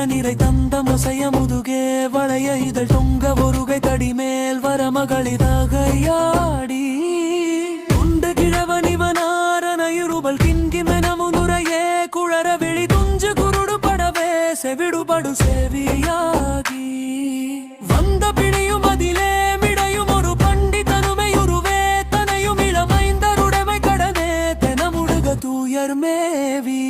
நிறை தந்த மொசைய முதுகே வளைய இதழ் தொங்க ஒருகை தடி மேல் வர மகளிதாகையாடி உண்டு கிழவனிவனாரனையுருபல் கிண்கிமெனமுனுரையே குழற விழி துஞ்சு குருடு படவே செவிடுபடு செவியாகி வந்த பிணியும் அதிலே மிடையும் ஒரு பண்டிதனுமையுருவே தனையும் இளமைந்தருடைமை கடனே தெனமுடுக தூயர் மேவி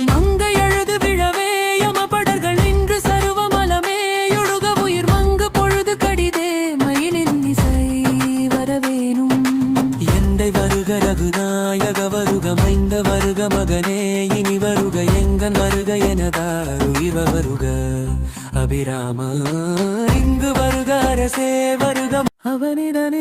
மங்கை எழுது விழவே யமபடர்கள் நின்று சருவமலமே யுடுக உயிர் மங்கு பொழுது கடிதே மயிலின் இசை வரவேணும் எந்தை வருக ரகுநாயக வருக மைந்த வருக மகனே இனி வருக எங்கன் வருக எனதார் உயிர் வருக அபிராம இங்கு வருக அரசே வருக அவனிதனி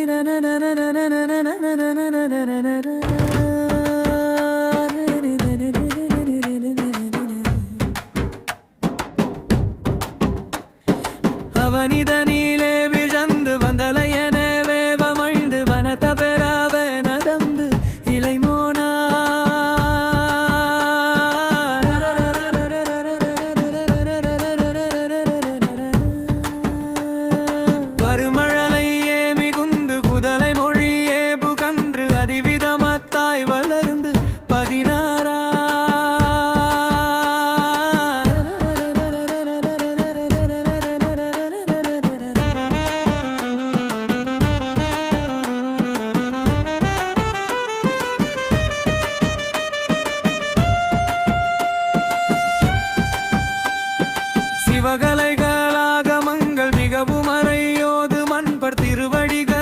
அவனிதனிலே விழந்து வந்தலையனே வேவமழ்ந்து வனத பெறாவ நதந்து இலைமோனா வருமழலையே மிகுந்து குதலை மொழியே புகன்று அதிவிதமத்தாய் வளர்ந்து 16 சிவகலைகளாக மங்கள் மிகவும் அறையோது மண்பர் திருவடிகள்